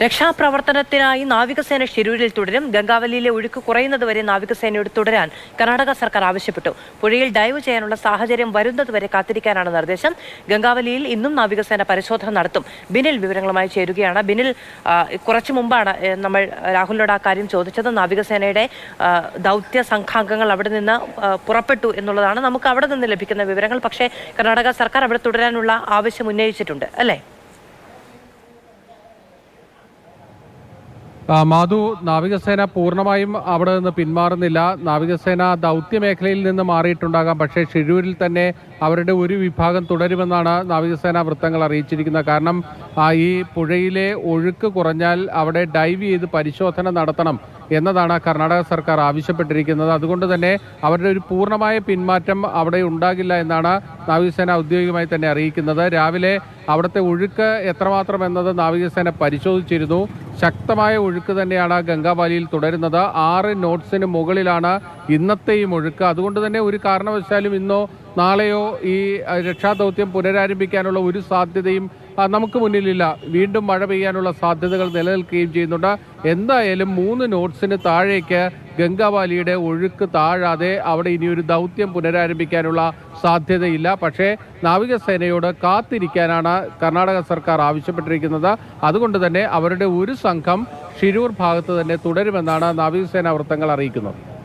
രക്ഷാപ്രവർത്തനത്തിനായി നാവികസേന ഷിരൂരിൽ തുടരും. ഗംഗാവലിയിലെ ഒഴുക്ക് കുറയുന്നതുവരെ നാവികസേനയോട് തുടരാൻ കർണാടക സർക്കാർ ആവശ്യപ്പെട്ടു. പുഴയിൽ ഡൈവ് ചെയ്യാനുള്ള സാഹചര്യം വരുന്നതുവരെ കാത്തിരിക്കാനാണ് നിർദ്ദേശം. ഗംഗാവലിയിൽ ഇന്നും നാവികസേന പരിശോധന നടത്തും. ബിനിൽ വിവരങ്ങളുമായി ചേരുകയാണ്. ബിനിൽ, കുറച്ചു മുമ്പാണ് നമ്മൾ രാഹുലിനോട് ആ കാര്യം ചോദിച്ചത്. നാവികസേനയുടെ ദൗത്യ സംഘാംഗങ്ങൾ അവിടെ നിന്ന് പുറപ്പെട്ടു എന്നുള്ളതാണ് നമുക്ക് അവിടെ നിന്ന് ലഭിക്കുന്ന വിവരങ്ങൾ. പക്ഷേ കർണാടക സർക്കാർ അവിടെ തുടരാനുള്ള ആവശ്യം ഉന്നയിച്ചിട്ടുണ്ട്, അല്ലേ? മാധു, നാവികസേന പൂർണ്ണമായും അവിടെ നിന്ന് പിന്മാറുന്നില്ല. നാവികസേന ദൗത്യമേഖലയിൽ നിന്ന് മാറിയിട്ടുണ്ടാകാം, പക്ഷേ ഷിരൂരിൽ തന്നെ അവരുടെ ഒരു വിഭാഗം തുടരുമെന്നാണ് നാവികസേന വൃത്തങ്ങൾ അറിയിച്ചിരിക്കുന്നത്. കാരണം ഈ പുഴയിലെ ഒഴുക്ക് കുറഞ്ഞാൽ അവിടെ ഡൈവ് ചെയ്ത് പരിശോധന നടത്തണം എന്നതാണ് കർണാടക സർക്കാർ ആവശ്യപ്പെട്ടിരിക്കുന്നത്. അതുകൊണ്ട് തന്നെ അവരുടെ ഒരു പൂർണ്ണമായ പിന്മാറ്റം അവിടെ ഉണ്ടാകില്ല എന്നാണ് നാവികസേന ഔദ്യോഗികമായി തന്നെ അറിയിക്കുന്നത്. രാവിലെ അവിടുത്തെ ഒഴുക്ക് എത്രമാത്രം എന്നത് നാവികസേന പരിശോധിച്ചിരുന്നു. ശക്തമായ ഒഴുക്ക് തന്നെയാണ് ഗംഗാവാലിയിൽ തുടരുന്നത്. 6 നോട്ട്സിന് മുകളിലാണ് ഇന്നത്തെയും ഒഴുക്ക്. അതുകൊണ്ട് തന്നെ ഒരു കാരണവശാലും ഇന്നോ നാളെയോ ഈ രക്ഷാദൗത്യം പുനരാരംഭിക്കാനുള്ള ഒരു സാധ്യതയും നമുക്ക് മുന്നിലില്ല. വീണ്ടും മഴ പെയ്യാനുള്ള സാധ്യതകൾ നിലനിൽക്കുകയും ചെയ്യുന്നുണ്ട്. എന്തായാലും 3 നോട്ട്സിന് താഴേക്ക് ഗംഗാവാലിയുടെ ഒഴുക്ക് താഴാതെ അവിടെ ഇനിയൊരു ദൗത്യം പുനരാരംഭിക്കാനുള്ള സാധ്യതയില്ല. പക്ഷേ നാവികസേനയോട് കാത്തിരിക്കാനാണ് കർണാടക സർക്കാർ ആവശ്യപ്പെട്ടിരിക്കുന്നത്. അതുകൊണ്ട് തന്നെ അവരുടെ ഒരു സംഘം ഷിരൂർ ഭാഗത്ത് തന്നെ തുടരുമെന്നാണ് നാവികസേന വൃത്തങ്ങൾ അറിയിക്കുന്നത്.